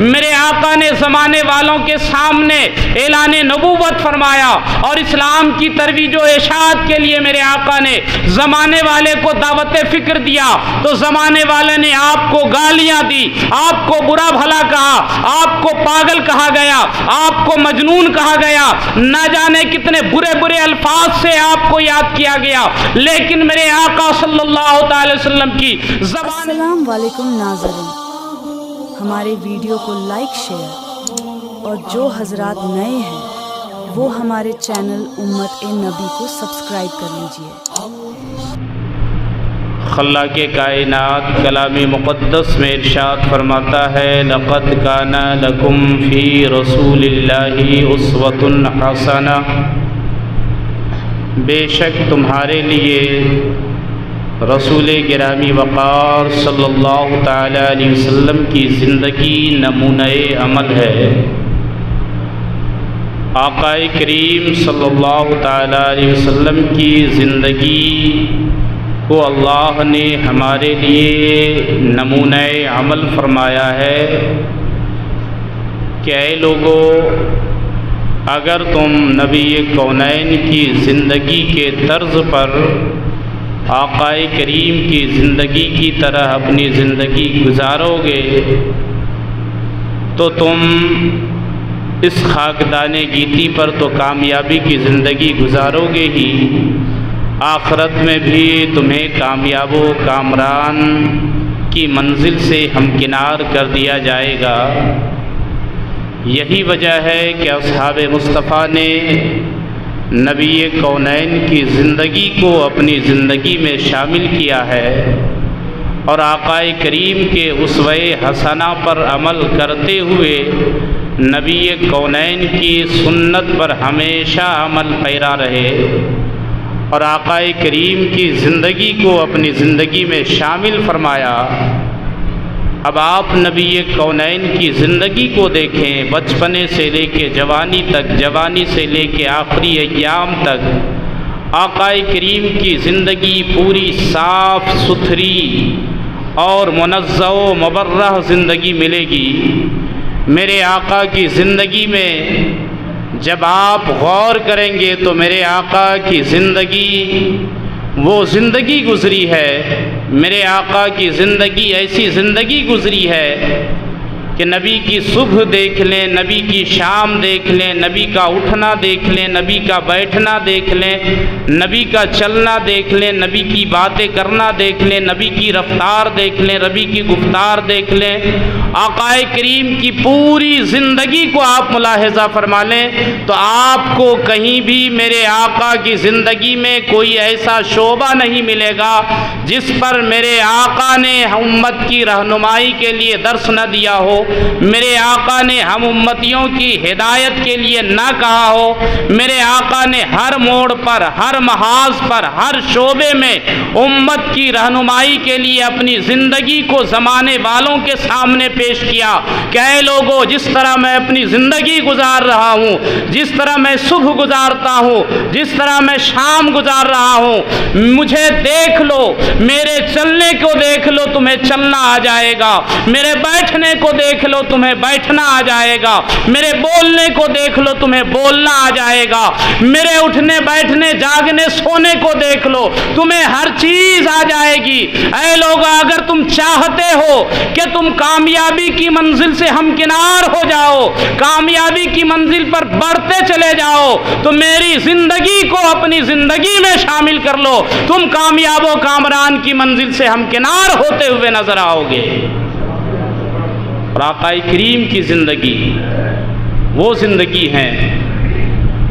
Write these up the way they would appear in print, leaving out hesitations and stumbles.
میرے آقا نے زمانے والوں کے سامنے اعلان نبوت فرمایا اور اسلام کی ترویج و اشاعت کے لیے میرے آقا نے زمانے والے کو دعوت فکر دیا تو زمانے والے نے آپ کو گالیاں دی، آپ کو برا بھلا کہا، آپ کو پاگل کہا گیا، آپ کو مجنون کہا گیا، نہ جانے کتنے برے برے الفاظ سے آپ کو یاد کیا گیا، لیکن میرے آقا صلی اللہ تعالی وسلم کی زبان۔ السلام علیکم ناظرین، ہمارے ویڈیو کو لائک شیئر اور جو حضرات نئے ہیں وہ ہمارے چینل امت نبی کو سبسکرائب کر لیجئے۔ خلاق کائنات کلام مقدس میں ارشاد فرماتا ہے لقد کان لکم فی رسول اللہ اسوۃ حسنہ، بے شک تمہارے لیے رسول گرامی وقار صلی اللہ تعالی علیہ وسلم کی زندگی نمونہ عمل ہے۔ آقا کریم صلی اللہ تعالی علیہ وسلم کی زندگی کو اللہ نے ہمارے لیے نمونہ عمل فرمایا ہے کہ اے لوگو، اگر تم نبی کونین کی زندگی کے طرز پر آقا کریم کی زندگی کی طرح اپنی زندگی گزارو گے تو تم اس خاکدان گیتی پر تو کامیابی کی زندگی گزارو گے ہی، آخرت میں بھی تمہیں کامیاب و کامران کی منزل سے ہمکنار کر دیا جائے گا۔ یہی وجہ ہے کہ اصحاب مصطفیٰ نے نبی کونین کی زندگی کو اپنی زندگی میں شامل کیا ہے اور آقا کریم کے اسوہ حسنہ پر عمل کرتے ہوئے نبی کونین کی سنت پر ہمیشہ عمل پیرا رہے اور آقا کریم کی زندگی کو اپنی زندگی میں شامل فرمایا۔ اب آپ نبی کونین کی زندگی کو دیکھیں، بچپنے سے لے کے جوانی تک، جوانی سے لے کے آخری ایام تک آقا کریم کی زندگی پوری صاف ستھری اور منزہ و مبرہ زندگی ملے گی۔ میرے آقا کی زندگی میں جب آپ غور کریں گے تو میرے آقا کی زندگی وہ زندگی گزری ہے، میرے آقا کی زندگی ایسی زندگی گزری ہے کہ نبی کی صبح دیکھ لیں، نبی کی شام دیکھ لیں، نبی کا اٹھنا دیکھ لیں، نبی کا بیٹھنا دیکھ لیں، نبی کا چلنا دیکھ لیں، نبی کی باتیں کرنا دیکھ لیں، نبی کی رفتار دیکھ لیں، نبی کی گفتار دیکھ لیں۔ آقا کریم کی پوری زندگی کو آپ ملاحظہ فرما لیں تو آپ کو کہیں بھی میرے آقا کی زندگی میں کوئی ایسا شعبہ نہیں ملے گا جس پر میرے آقا نے امت کی رہنمائی کے لیے درس نہ دیا ہو، میرے آقا نے ہم امتیوں کی ہدایت کے لیے نہ کہا ہو۔ میرے آقا نے ہر موڑ پر، ہر محاذ پر، ہر شعبے میں امت کی رہنمائی کے لیے اپنی زندگی کو زمانے والوں کے سامنے پیش کیا کہ اے لوگو، جس طرح میں اپنی زندگی گزار رہا ہوں، جس طرح میں صبح گزارتا ہوں، جس طرح میں شام گزار رہا ہوں، مجھے دیکھ لو، میرے چلنے کو دیکھ لو، تمہیں چلنا آ جائے گا، میرے بیٹھنے کو دیکھ لو، تمہیں بیٹھنا آ جائے گا، میرے بولنے کو دیکھ لو، تمہیں بولنا آ جائے گا، میرے اٹھنے بیٹھنے جاگنے سونے کو دیکھ لو، تمہیں ہر چیز آ جائے گی۔ اے لوگ، اگر تم چاہتے ہو کہ تم کامیابی کی منزل سے ہمکنار ہو جاؤ، کامیابی کی منزل پر بڑھتے چلے جاؤ تو میری زندگی کو اپنی زندگی میں شامل کر لو، تم کامیاب و کامران کی منزل سے ہمکنار ہوتے ہوئے نظر آؤ گے۔ اور آقا کریم کی زندگی وہ زندگی ہے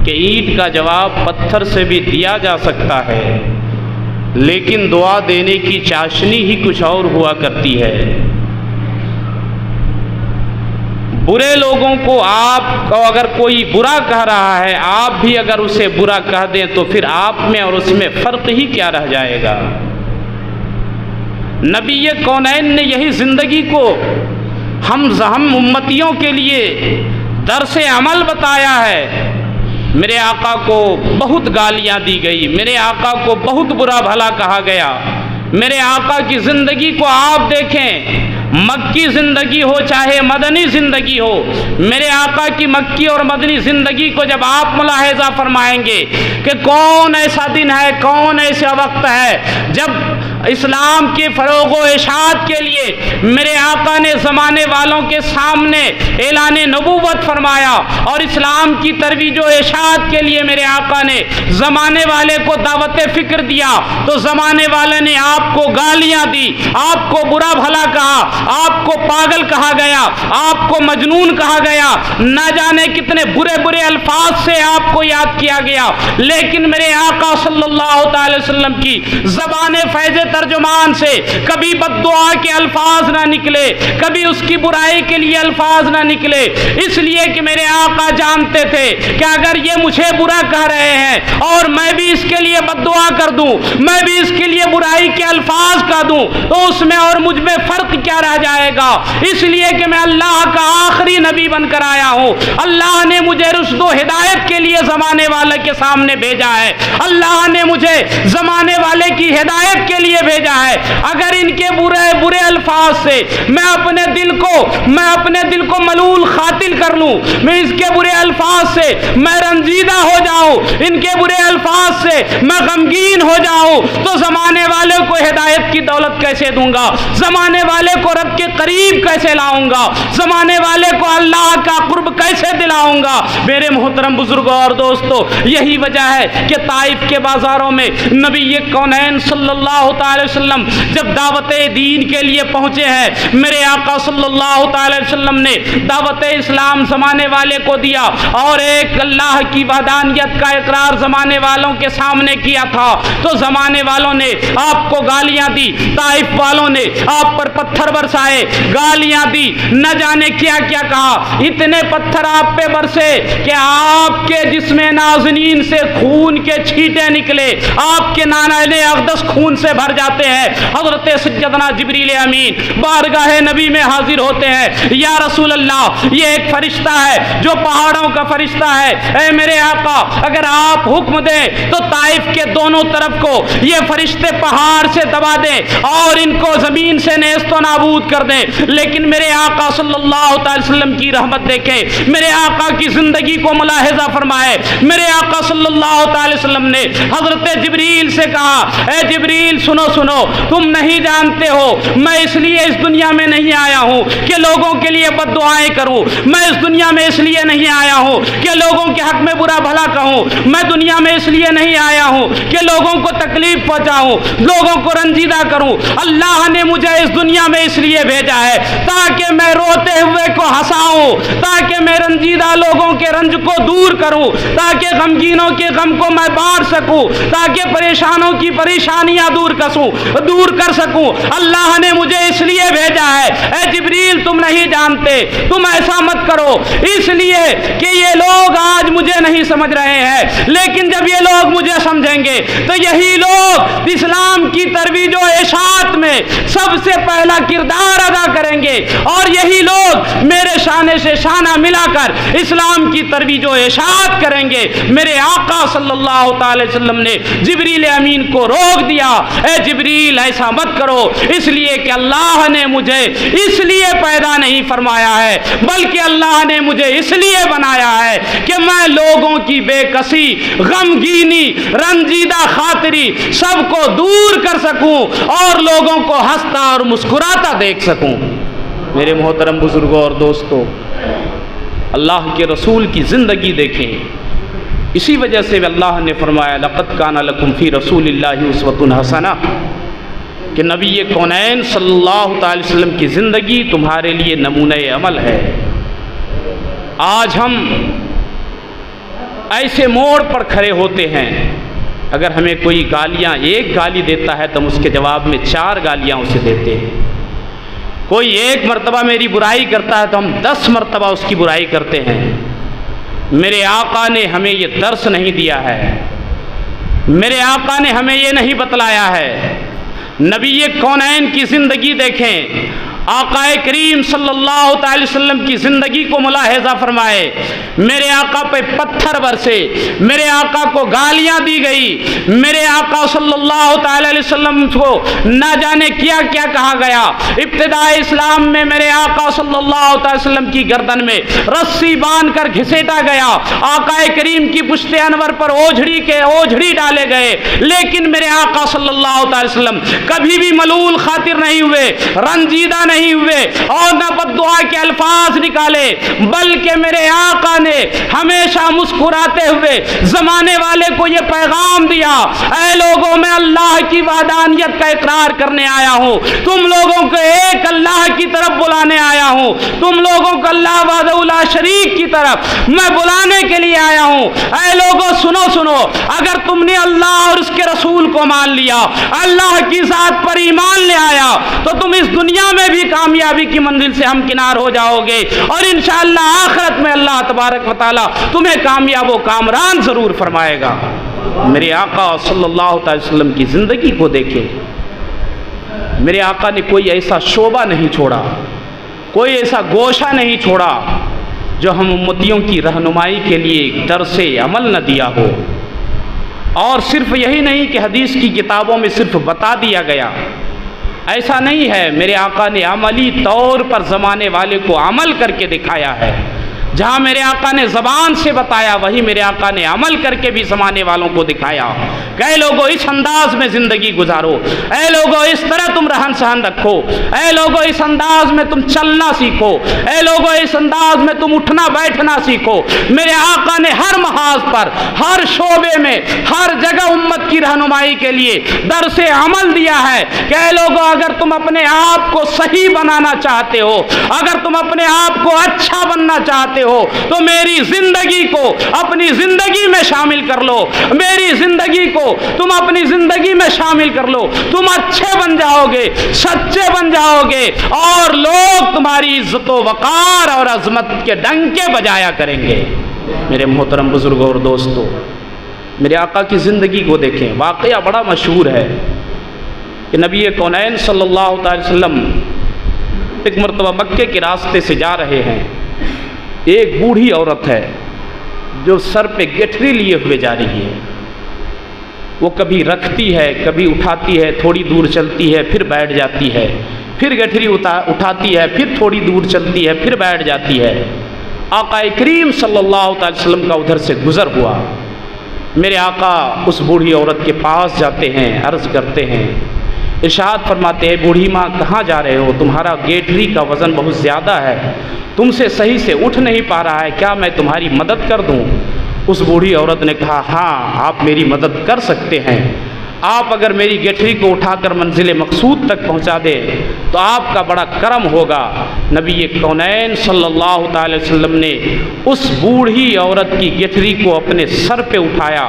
کہ اینٹ کا جواب پتھر سے بھی دیا جا سکتا ہے، لیکن دعا دینے کی چاشنی ہی کچھ اور ہوا کرتی ہے۔ برے لوگوں کو آپ کو اگر کوئی برا کہہ رہا ہے، آپ بھی اگر اسے برا کہہ دیں تو پھر آپ میں اور اس میں فرق ہی کیا رہ جائے گا۔ نبی کونین نے یہی زندگی کو ہم امتیوں کے لیے درس عمل بتایا ہے۔ میرے آقا کو بہت گالیاں دی گئی، میرے آقا کو بہت برا بھلا کہا گیا۔ میرے آقا کی زندگی کو آپ دیکھیں، مکی زندگی ہو چاہے مدنی زندگی ہو، میرے آقا کی مکی اور مدنی زندگی کو جب آپ ملاحظہ فرمائیں گے کہ کون ایسا دن ہے، کون ایسا وقت ہے جب اسلام کے فروغ و اشاعت کے لیے میرے آقا نے زمانے والوں کے سامنے اعلان نبوت فرمایا، اور اسلام کی ترویج و اشاعت کے لیے میرے آقا نے زمانے والے کو دعوت فکر دیا، تو زمانے والے نے آپ کو گالیاں دی، آپ کو برا بھلا کہا، آپ کو پاگل کہا گیا، آپ کو مجنون کہا گیا، نہ جانے کتنے برے برے الفاظ سے آپ کو یاد کیا گیا، لیکن میرے آقا صلی اللہ تعالی وسلم کی زبان فیض ترجمان سے کبھی بد دعا کے الفاظ نہ نکلے، کبھی اس کی برائی کے لیے الفاظ نہ نکلے، اس لیے کہ میرے آقا جانتے تھے کہ اگر یہ مجھے برا کہہ رہے ہیں اور میں بھی اس کے لیے بد دعا کر دوں، میں بھی اس کے لیے برائی کے الفاظ کہہ دوں، تو اس میں اور مجھ میں فرق کیا رہ جائے گا؟ اس لیے کہ میں اللہ کا آخری نبی بن کر آیا ہوں، اللہ نے مجھے رشد و ہدایت کے لیے زمانے والے کے سامنے بھیجا ہے، اللہ نے مجھے زمانے والے کی ہدایت کے لیے بھیجا ہے۔ اگر ان کے برے الفاظ سے میں اپنے دل کو ملول قاتل کر لوں، میں اس کے برے الفاظ سے میں رنجیدہ ہو جاؤں، ان کے برے الفاظ سے میں غمگین ہو جاؤں، تو زمانے والے کو ہدایت کی دولت کیسے دوں گا؟ زمانے والے کو رب کے قریب کیسے لاؤں گا؟ زمانے والے کو اللہ کا قرب کیسے دلاؤں گا؟ میرے محترم بزرگوں اور دوستو، یہی وجہ ہے کہ طائف کے بازاروں میں نبی کونین صلی اللہ تعالی وسلم جب دعوت دین کے لیے پہنچے ہیں، میرے آقا صلی اللہ تعالی وسلم نے دعوت اسلام زمانے والے کو دیا، اور ایک اللہ کی وحدانیت کا اقرار زمانے والوں کے سامنے کیا تھا، تو زمانے والوں نے آپ کو گالیاں دی، طائف والوں نے آپ پر پتھر برسائے، گالیاں دی، نہ جانے کیا کیا کہا، اتنے پتھر آپ پہ برسے کہ آپ کے جسم نازنین سے خون کے چھینٹے نکلے، آپ کے نانائن اقدس خون سے بھر جاتے ہیں۔ حضرت سیدنا جبریل امین بارگاہ نبی میں حاضر ہوتے ہیں، یا رسول اللہ، یہ ایک فرشتہ ہے جو پہاڑوں کا فرشتہ ہے، اے میرے آقا اگر آپ حکم دیں تو طائف کے دونوں طرف کو یہ فرشتے پہاڑ سے دبا دیں اور ان کو زمین سے نیست و نابود کر دیں۔ لیکن میرے آقا صلی اللہ تعالی وسلم کی رحمت دیکھیں، میرے آقا کی زندگی کو ملاحظہ فرمائے، میرے آقا صلی اللہ تعالی وسلم نے حضرت جبریل سے کہا، اے جبریل سنو، تم نہیں جانتے ہو میں اس لیے اس دنیا میں نہیں آیا ہوں کہ لوگوں کے لیے بد دعائیں کروں، میں اس دنیا میں اس لیے نہیں آیا ہوں کہ لوگوں کے حق میں برا بھلا کہوں، میں دنیا میں اس لیے نہیں آیا ہوں کہ لوگوں کو تکلیف پہنچاؤں، لوگوں کو رنجیدہ کروں۔ اللہ نے مجھے اس دنیا میں اس لیے بھیجا ہے تاکہ میں روتے ہوئے کو ہنساؤں، تاکہ میں رنجیدہ لوگوں کے رنج کو دور کروں، تاکہ غمگینوں کے غم کو میں بانٹ سکوں، تاکہ پریشانوں کی پریشانیاں دور کر سکوں۔ اللہ نے مجھے اس لیے بھیجا ہے۔ اے جبریل تم نہیں جانتے، تم ایسا مت کرو، اس لیے کہ یہ لوگ آج مجھے نہیں سمجھ رہے ہیں، لیکن جب یہ لوگ مجھے سمجھیں گے تو یہی لوگ اسلام کی ترویج و اشاعت میں سب سے پہلا کردار ادا کریں گے، اور یہی لوگ میرے شانے سے شانہ ملا کر اسلام کی ترویج و اشاعت کریں گے۔ میرے آقا صلی اللہ تعالی وسلم نے جبریل امین کو روک دیا، اے جبریل ایسا مت کرو، اس لیے کہ اللہ نے مجھے اس لیے پیدا نہیں فرمایا ہے، بلکہ اللہ نے مجھے اس لیے بنایا ہے کہ میں لوگوں کی بے کسی، غمگینی، رنجیدہ خاطری سب کو دور کر سکوں اور لوگوں کو ہنستا اور مسکراتا دیکھ سکوں۔ میرے محترم بزرگوں اور دوستوں، اللہ کے رسول کی زندگی دیکھیں، اسی وجہ سے اللہ نے فرمایا لقد کان لکم فی رسول اللہ اسوۃ حسنہ، کہ نبی کونین صلی اللہ تعالی وسلم کی زندگی تمہارے لیے نمونہ عمل ہے۔ آج ہم ایسے موڑ پر کھڑے ہوتے ہیں، اگر ہمیں کوئی گالیاں ایک گالی دیتا ہے تو ہم اس کے جواب میں 4 گالیاں اسے دیتے ہیں، کوئی ایک مرتبہ میری برائی کرتا ہے تو ہم 10 مرتبہ اس کی برائی کرتے ہیں۔ میرے آقا نے ہمیں یہ درس نہیں دیا ہے، میرے آقا نے ہمیں یہ نہیں بتلایا ہے۔ نبی کونین کی زندگی دیکھیں، آقا کریم صلی اللہ تعالی وسلم کی زندگی کو ملاحظہ فرمائے. میرے آقا پہ پتھر برسے، میرے آقا کو گالیاں دی گئی، میرے آقا صلی اللہ تعالی علیہ وسلم کو نہ جانے کیا کیا کہا گیا. ابتدائی اسلام میں میرے آقا صلی اللہ تعالی وسلم کی گردن میں رسی باندھ کر گھسیٹا گیا، آقا کریم کی پشت انور پر اوجھڑی ڈالے گئے، لیکن میرے آقا صلی اللہ تعالی وسلم کبھی بھی ملول خاطر نہیں ہوئے، رنجیدہ نہیں ہوئے اور نہ بد دعا کے الفاظ نکالے، بلکہ میرے آقا نے ہمیشہ مسکراتے ہوئے زمانے والے کو یہ پیغام دیا، اے لوگوں میں اللہ کی وحدانیت کا اقرار کرنے آیا ہوں، تم لوگوں کو ایک اللہ کی طرف بلانے آیا ہوں، تم لوگوں کو اللہ وحدہ لا شریک کی طرف میں بلانے کے لیے آیا ہوں. اے لوگوں سنو، اگر تم نے اللہ اور اس کے رسول کو مان لیا، اللہ کی ذات پر ایمان لے آیا، تو تم اس دنیا میں بھی کامیابی کی منزل سے ہمکنار ہو جاؤ گے، اور انشاءاللہ آخرت میں اللہ تبارک و تعالی تمہیں کامیاب و کامران ضرور فرمائے گا. میرے آقا صلی اللہ تعالی وسلم کی زندگی کو دیکھیں. میرے آقا نے کوئی ایسا شعبہ نہیں چھوڑا، کوئی ایسا گوشہ نہیں چھوڑا جو ہم امتیوں کی رہنمائی کے لیے درس عمل نہ دیا ہو. اور صرف یہی نہیں کہ حدیث کی کتابوں میں صرف بتا دیا گیا، ایسا نہیں ہے. میرے آقا نے عملی طور پر زمانے والے کو عمل کر کے دکھایا ہے. جہاں میرے آقا نے زبان سے بتایا، وہی میرے آقا نے عمل کر کے بھی زمانے والوں کو دکھایا کہ اے لوگو اس انداز میں زندگی گزارو، اے لوگو اس طرح تم رہن سہن رکھو، اے لوگو اس انداز میں تم چلنا سیکھو، اے لوگو اس انداز میں تم اٹھنا بیٹھنا سیکھو. میرے آقا نے ہر محاذ پر، ہر شعبے میں، ہر جگہ امت کی رہنمائی کے لیے درس عمل دیا ہے کہ اے لوگو اگر تم اپنے آپ کو صحیح بنانا چاہتے ہو، اگر تم اپنے آپ کو اچھا بننا چاہتے ہو تو میری زندگی کو اپنی زندگی میں شامل کر لو، میری زندگی کو تم اپنی زندگی میں شامل کر لو، تم اچھے بن جاؤ گے، سچے بن جاؤ گے، اور لوگ تمہاری عزت و وقار اور عظمت کے ڈنکے بجایا کریں گے. میرے محترم بزرگوں اور دوستو، میرے آقا کی زندگی کو دیکھیں. واقعہ بڑا مشہور ہے کہ نبی کونین صلی اللہ تعالی وسلم ایک مرتبہ مکے کے راستے سے جا رہے ہیں. ایک بوڑھی عورت ہے جو سر پہ گٹھری لیے ہوئے جا رہی ہے. وہ کبھی رکھتی ہے، کبھی اٹھاتی ہے، تھوڑی دور چلتی ہے، پھر بیٹھ جاتی ہے، پھر گٹھری اٹھاتی ہے، پھر تھوڑی دور چلتی ہے، پھر بیٹھ جاتی ہے. آقا کریم صلی اللہ تعالی وسلم کا ادھر سے گزر ہوا. میرے آقا اس بوڑھی عورت کے پاس جاتے ہیں، عرض کرتے ہیں، ارشاد فرماتے ہیں، بوڑھی ماں کہاں جا رہے ہو؟ تمہارا گیٹری کا وزن بہت زیادہ ہے، تم سے صحیح سے اٹھ نہیں پا رہا ہے، کیا میں تمہاری مدد کر دوں؟ اس بوڑھی عورت نے کہا، ہاں آپ میری مدد کر سکتے ہیں. آپ اگر میری گٹھری کو اٹھا کر منزل مقصود تک پہنچا دے تو آپ کا بڑا کرم ہوگا. نبی کونین صلی اللہ تعالی وسلم نے اس بوڑھی عورت کی گٹھری کو اپنے سر پہ اٹھایا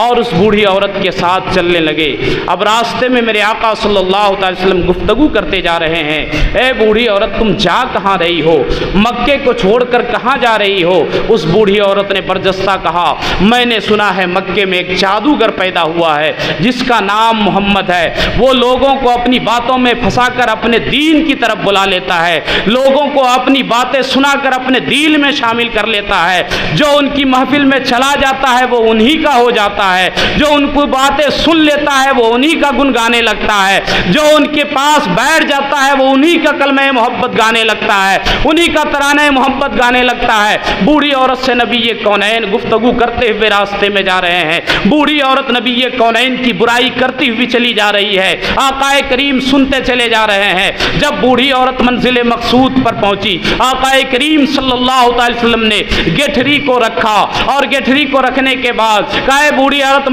اور اس بوڑھی عورت کے ساتھ چلنے لگے. اب راستے میں میرے آقا صلی اللہ تعالی وسلم گفتگو کرتے جا رہے ہیں، اے بوڑھی عورت تم جا کہاں رہی ہو؟ مکے کو چھوڑ کر کہاں جا رہی ہو؟ اس بوڑھی عورت نے برجستہ کہا، میں نے سنا ہے مکے میں ایک جادوگر پیدا ہوا ہے جس کا نام محمد ہے. وہ لوگوں کو اپنی باتوں میں پھنسا کر اپنے دین کی طرف بلا لیتا ہے، لوگوں کو اپنی باتیں سنا کر اپنے دین میں شامل کر لیتا ہے. جو ان کی محفل میں چلا جاتا ہے وہ انہی کا ہو جاتا ہے، جو ان کو باتیں سن لیتا ہے وہ انہی کا گن گانے لگتا ہے، جو ان کے پاس بیٹھ جاتا ہے وہ انہی کا کلمہ محبت گانے لگتا ہے، انہی کا ترانہ محبت گانے لگتا ہے. بوڑھی عورت سے نبی کونین گفتگو کرتے ہوئے راستے میں جا رہے ہیں. بوڑھی عورت نبی کونین کی برائی کرتی ہوئی چلی جا رہی ہے. آقا کریم سنتے چلے جا رہے ہیں. جب بوڑھی عورت منزل مقصود پر پہنچی، آقا کریم صلی اللہ تعالی وسلم نے گٹھری کو رکھا اور گٹھری کو رکھنے کے بعد کہا، بوڑھی عورت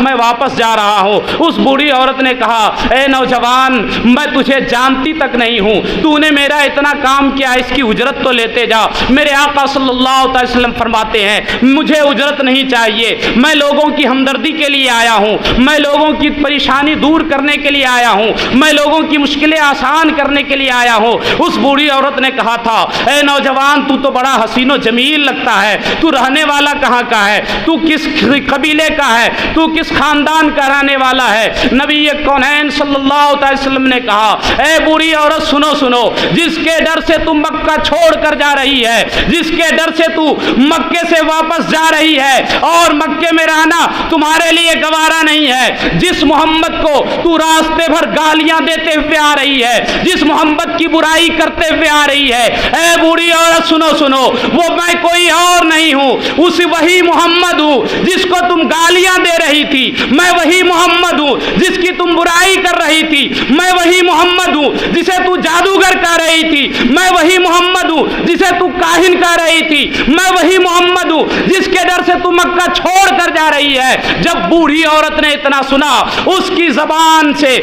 میں واپس جا رہا ہوں. اس بوڑھی عورت نے کہا، اے نوجوان میں تجھے جانتی تک نہیں ہوں، تو نے میرا اتنا کام کیا، اس کی اجرت تو لیتے جا. میرے آقا صلی اللہ تعالی وسلم فرماتے ہیں، مجھے اجرت نہیں چاہیے، میں لوگوں کی ہمدردی کے لیے آیا ہوں، میں لوگوں کی پریشانی دور کرنے کے لیے آیا ہوں، میں لوگوں کی مشکلیں آسان کرنے کے لیے آیا ہوں. اس بوڑھی بوڑھی عورت نے کہا تھا اے نوجوان تو بڑا حسین و جمیل لگتا ہے، تو رہنے والا کہاں کا ہے، تو کس قبیلے کا ہے، تو کس خاندان کا رہنے والا ہے؟ نبی کونین صلی اللہ علیہ وسلم نے کہا اے بوڑھی عورت سنو سنو، جس کے ڈر سے تم مکہ چھوڑ کر جا رہی ہے، جس کے ڈر سے تو مکے سے واپس جا رہی ہے اور مکے میں رہنا تمہارے لیے گوارا نہیں ہے، جس محمد کو تو راستے بھر گالیاں دیتے ہوئے آ رہی ہے، جس محمد کی برائی کرتے ہوئے آ رہی ہے، اے بوڑھی عورت سنو سنو، وہ میں کوئی اور نہیں ہوں، اسی وہی محمد ہوں جس کو تم گالیاں دے رہی تھی، میں وہی محمد ہوں جس کی تم برائی کر رہی تھی، میں وہی محمد ہوں جسے تو جادوگر کہہ رہی تھی، میں وہی محمد ہوں جسے تو کاہن کہہ رہی تھی، میں وہی محمد ہوں جس کے ڈر سے تو مکہ چھوڑ کر جا رہی ہے۔ جب بوڑھی عورت نے اتنا سنا، اس کی زبان سے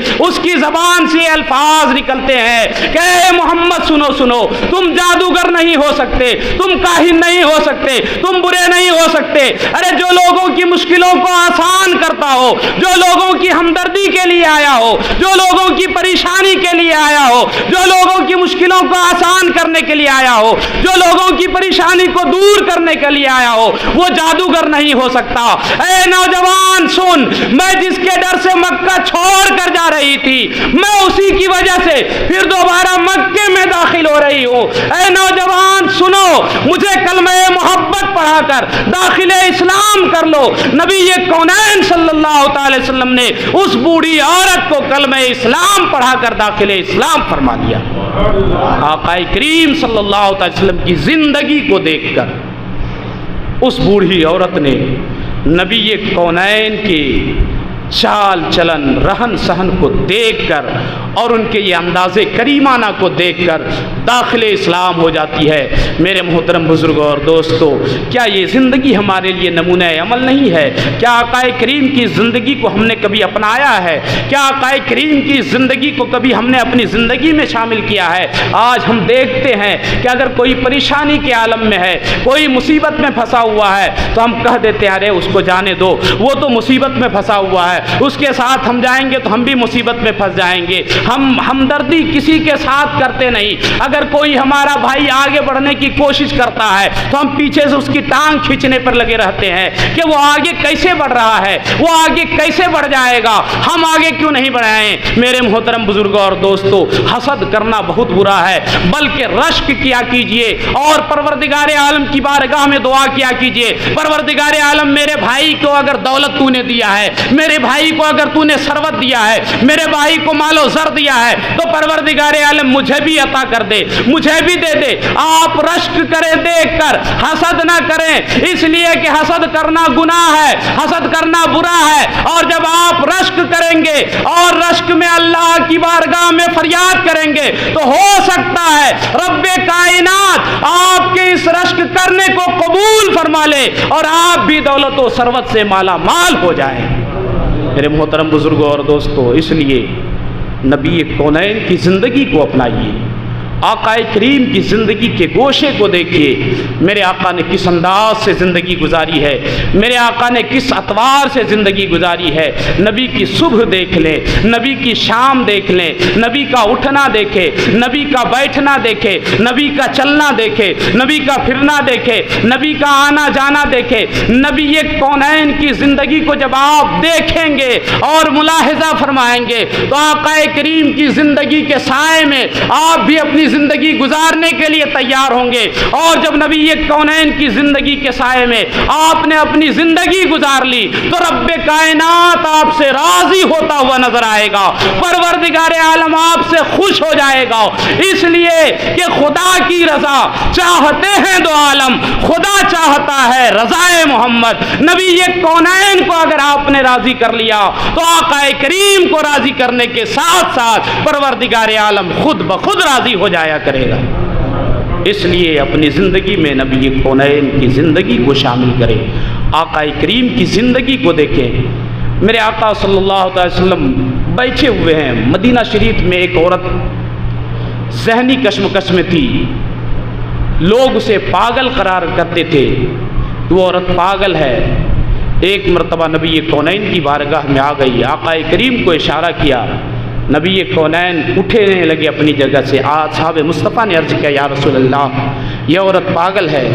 الفاظ نکلتے ہیں کہ اے محمد سنو سنو، تم جادوگر نہیں ہو سکتے، تم کاہن نہیں ہو سکتے، تم برے نہیں ہو سکتے، ارے جو لوگوں کی مشکلوں کو آسان کرتا ہو، جو لوگوں کی ہمدردی کے لیے آیا ہو، جو لوگوں کی پریشانی کے لیے آیا ہو، جو لوگوں کی مشکلوں کو آسان کرنے کے لیے آیا ہو، جو لوگوں کی پریشانی کو دور کرنے کے لیے آیا ہو، وہ جادوگر نہیں ہو سکتا۔ اے نوجوان سن، میں جس کے ڈر سے مکہ چھوڑ کر جا رہی تھی، میں اسی کی وجہ سے پھر دوبارہ مکے میں داخل ہو رہی ہوں۔ اے نوجوان سنو، مجھے کلمہ محبت پڑھا کر داخل اسلام کر لو۔ نبی کونین صلی اللہ تعالی وسلم نے اس بوڑھی عورت کو کلمہ اسلام پڑھا کر داخل اسلام فرما دیا۔ آقا کریم صلی اللہ علیہ وسلم کی زندگی کو دیکھ کر اس بوڑھی عورت نے نبی کونین کی چال چلن رہن سہن کو دیکھ کر اور ان کے یہ انداز کریمانہ کو دیکھ کر داخل اسلام ہو جاتی ہے۔ میرے محترم بزرگوں اور دوستو، کیا یہ زندگی ہمارے لیے نمونہ عمل نہیں ہے؟ کیا آقا کریم کی زندگی کو ہم نے کبھی اپنایا ہے؟ کیا آقا کریم کی زندگی کو کبھی ہم نے اپنی زندگی میں شامل کیا ہے؟ آج ہم دیکھتے ہیں کہ اگر کوئی پریشانی کے عالم میں ہے، کوئی مصیبت میں پھنسا ہوا ہے تو ہم کہہ دیتے ہیں ارے اس کو جانے دو، وہ تو مصیبت میں پھنسا ہوا ہے، اس کے ساتھ ہم جائیں گے تو ہم بھی مصیبت میں پھنس جائیں گے۔ ہم ہمدردی کسی کے ساتھ کرتے نہیں۔ اگر کوئی ہمارا بھائی آگے بڑھنے کی کوشش کرتا ہے تو ہم پیچھے سے اس کی ٹانگ کھینچنے پر لگے رہتے ہیں کہ وہ آگے کیسے بڑھ رہا ہے، وہ آگے کیسے بڑھ جائے گا، ہم آگے کیوں نہیں بڑھائیں؟ میرے محترم بزرگوں اور دوستو، حسد کرنا بہت برا ہے، بلکہ رشک کیا کیجئے اور پروردگار عالم کی بارگاہ میں دعا کیا کیجئے، پروردگار عالم میرے بھائی کو اگر دولت تو نے دیا ہے، میرے بھائی کو اگر تو نے ثروت دیا ہے، میرے بھائی کو مال و زر دیا ہے، تو پروردگار عالم مجھے بھی عطا کر دے، مجھے بھی دے دے۔ آپ رشک کریں دیکھ کر، حسد نہ کریں، اس لیے کہ حسد کرنا گناہ ہے، حسد کرنا برا ہے۔ اور جب آپ رشک کریں گے اور رشک میں اللہ کی بارگاہ میں فریاد کریں گے تو ہو سکتا ہے رب کائنات آپ کے اس رشک کرنے کو قبول فرما لے اور آپ بھی دولت و ثروت سے مالا مال ہو جائیں۔ میرے محترم بزرگوں اور دوستو، اس لیے نبی کونین کی زندگی کو اپنائیے، آقا کریم کی زندگی کے گوشے کو دیکھیے، میرے آقا نے کس انداز سے زندگی گزاری ہے، میرے آقا نے کس اطوار سے زندگی گزاری ہے۔ نبی کی صبح دیکھ لیں، نبی کی شام دیکھ لیں، نبی کا اٹھنا دیکھے، نبی کا بیٹھنا دیکھے، نبی کا چلنا دیکھے، نبی کا پھرنا دیکھے، نبی کا آنا جانا دیکھے۔ نبی کونین کی زندگی کو جب آپ دیکھیں گے اور ملاحظہ فرمائیں گے تو آقا کریم کی زندگی کے سائے میں آپ بھی اپنی زندگی گزارنے کے لیے تیار ہوں گے۔ اور جب نبی کونین کی زندگی کے سائے میں آپ نے اپنی زندگی گزار لی تو رب کائنات آپ سے راضی ہوتا ہوا نظر آئے گا، پروردگار عالم آپ سے خوش ہو جائے گا، اس لیے کہ خدا کی رضا چاہتے ہیں دو عالم، خدا چاہتا ہے رضائے محمد۔ نبی کونین کو اگر آپ نے راضی کر لیا تو آقا کریم کو راضی کرنے کے ساتھ ساتھ پروردگار عالم خود بخود راضی ہو جایا کرے گا۔ اس لیے اپنی زندگی میں نبی کونین کی زندگی کو شامل کریں، آقا کریم کی زندگی کو دیکھیں۔ میرے آقا صلی اللہ علیہ وسلم بیٹھے ہوئے ہیں، مدینہ شریف میں ایک عورت ذہنی کشمکش میں تھی، لوگ اسے پاگل قرار کرتے تھے، وہ عورت پاگل ہے۔ ایک مرتبہ نبی کونین کی بارگاہ میں آ گئی، آقا کریم کو اشارہ کیا نبی کونین اٹھنے لگے اپنی جگہ سے. اصحاب مصطفیٰ نے عرض کیا یا رسول اللہ یہ عورت پاگل ہے,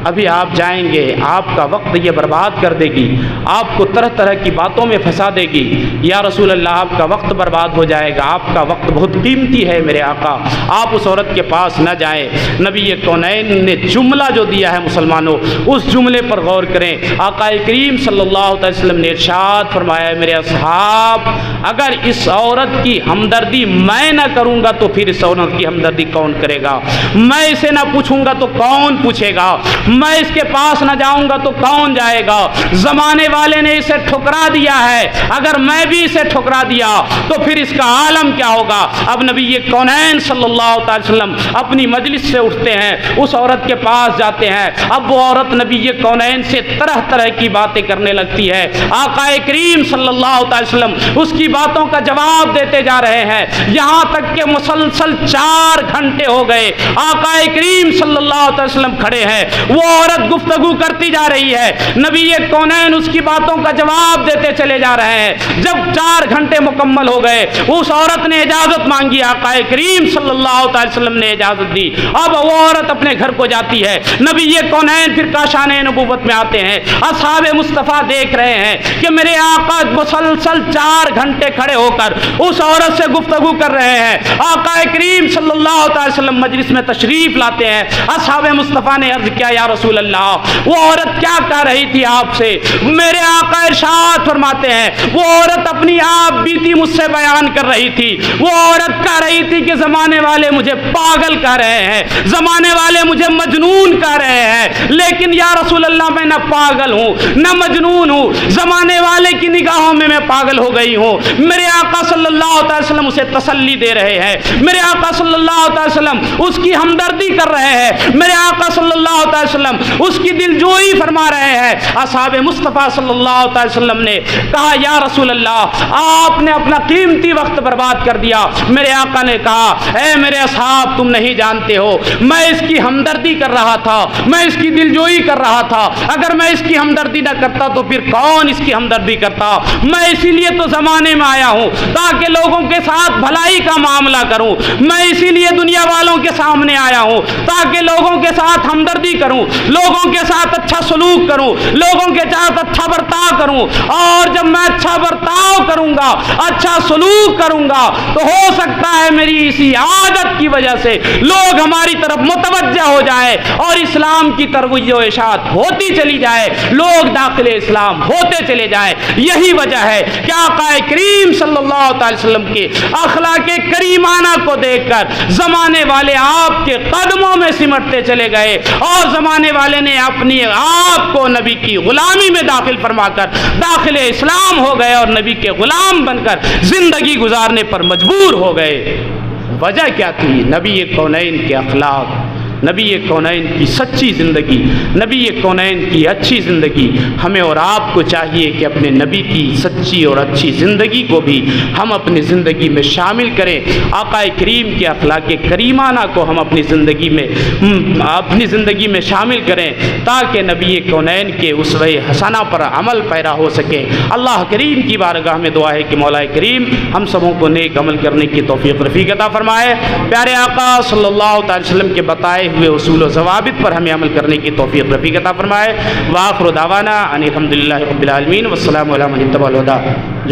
ابھی آپ جائیں گے آپ کا وقت یہ برباد کر دے گی, آپ کو طرح طرح کی باتوں میں پھنسا دے گی. یا رسول اللہ آپ کا وقت برباد ہو جائے گا, آپ کا وقت بہت قیمتی ہے میرے آقا, آپ اس عورت کے پاس نہ جائیں. نبی کونین نے جملہ جو دیا ہے مسلمانوں, اس جملے پر غور کریں. آقا کریم صلی اللہ علیہ وسلم نے ارشاد فرمایا میرے اصحاب اگر اس عورت کی ہمدردی میں نہ کروں گا تو پھر اس عورت کی ہمدردی کون کرے گا؟ میں اسے نہ پوچھوں گا تو کون پوچھے گا؟ میں اس کے پاس نہ جاؤں گا تو کون جائے گا؟ زمانے والے نے اسے ٹھکرا دیا ہے, اگر میں بھی اسے ٹھکرا دیا تو پھر اس کا عالم کیا ہوگا؟ اب نبی کونین صلی اللہ علیہ وسلم اپنی مجلس سے اٹھتے ہیں, اس عورت کے پاس جاتے ہیں. اب وہ عورت نبی کونین سے طرح طرح کی باتیں کرنے لگتی ہے. آقا کریم صلی اللہ علیہ وسلم اس کی باتوں کا جواب دیتے جا رہے ہیں, یہاں تک کہ مسلسل 4 گھنٹے ہو گئے. آقا کریم صلی اللہ علیہ وسلم کھڑے ہیں, وہ عورت گفتگو کرتی جا رہی ہے, نبی کونین اس کی باتوں کا جواب دیتے چلے جا رہے ہیں. جب 4 گھنٹے مکمل ہو گئے اس عورت نے اجازت مانگی, آقا کریم صلی اللہ علیہ وسلم نے اجازت دی. اب وہ عورت اپنے گھر کو جاتی ہے. نبی کونین پھر کاشان نبوت میں آتے ہیں. اصحاب مصطفیٰ دیکھ رہے ہیں کہ میرے آقا مسلسل 4 گھنٹے کھڑے ہو کر اس عورت سے گفتگو کر رہے ہیں. آقا کریم صلی اللہ علیہ وسلم مجلس میں تشریف لاتے ہیں. اصحاب مصطفیٰ نے عرض کیا یا رسول اللہ وہ عورت کیا کہہ رہی تھی آپ سے؟ میرے آقا ارشاد فرماتے ہیں وہ عورت اپنی آپ بیتی مجھ سے بیان کر رہی تھی. وہ عورت کہہ رہی تھی کہ زمانے والے مجھے پاگل کہہ رہے ہیں, زمانے والے مجھے مجنون کہہ رہے ہیں, لیکن یا رسول اللہ میں نہ پاگل ہوں نہ مجنون ہوں, زمانے والے کی نگاہوں میں پاگل ہو گئی ہوں. میرے آقا صلی اللہ علیہ وسلم اسے تسلی دے رہے ہیں, میرے آقا صلی اللہ علیہ وسلم اس کی ہمدردی کر رہے ہیں, میرے آقا صلی اللہ علیہ وسلم اس کی دلجوئی فرما رہے ہیں. اصحاب مصطفیٰ صلی اللہ علیہ وسلم نے کہا یا رسول اللہ آپ نے اپنا قیمتی وقت برباد کر دیا. میرے آقا نے کہا اے میرے اصحاب تم نہیں جانتے ہو, میں اس کی ہمدردی کر رہا تھا, میں اس کی دلجوئی کر رہا تھا. اگر میں اس کی ہمدردی نہ کرتا تو پھر کون اس کی ہمدردی کرتا؟ میں اسی لیے تو زمانے میں آیا ہوں تاکہ لوگوں کے ساتھ بھلائی کا معاملہ کروں. میں اسی لیے دنیا والوں کے سامنے آیا ہوں تاکہ لوگوں کے ساتھ ہمدردی کروں, لوگوں کے ساتھ اچھا سلوک کروں, لوگوں کے ساتھ اچھا برتاؤ کروں. اور جب میں اچھا برتاؤ کروں گا, اچھا سلوک کروں گا تو ہو سکتا ہے میری اسی عادت کی وجہ سے لوگ ہماری طرف متوجہ ہو جائے اور اسلام کی ترویج و اشاعت ہوتی چلی جائے, لوگ داخل اسلام ہوتے چلے جائے. یہی وجہ ہے کہ آقا کریم صلی اللہ علیہ وسلم کے اخلاق کریمانہ کو دیکھ کر زمانے والے آپ کے قدموں میں سمٹتے چلے گئے اور زمانے والے نے اپنی آپ کو نبی کی غلامی میں داخل فرما کر داخل اسلام ہو گئے اور نبی کے غلام بن کر زندگی گزارنے پر مجبور ہو گئے. وجہ کیا تھی؟ نبی کونین کے اخلاق, نبی کونین کی سچی زندگی, نبی کونین کی اچھی زندگی. ہمیں اور آپ کو چاہیے کہ اپنے نبی کی سچی اور اچھی زندگی کو بھی ہم اپنی زندگی میں شامل کریں. آقا کریم کے اخلاق کریمانہ کو ہم اپنی زندگی میں شامل کریں تاکہ نبی کونین کے اسوہ حسنہ پر عمل پیرا ہو سکے. اللہ کریم کی بارگاہ میں دعا ہے کہ مولا کریم ہم سبوں کو نیک عمل کرنے کی توفیق رفیق عطا فرمائے. پیارے آقا صلی اللہ علیہ وسلم کے بتائے ہوئے اصول و ضوابط پر ہمیں عمل کرنے کی توفیق رفیق عطا فرمائے. وآخر دعوانا ان الحمدللہ رب العالمین والسلام علی من اتبع الہدی.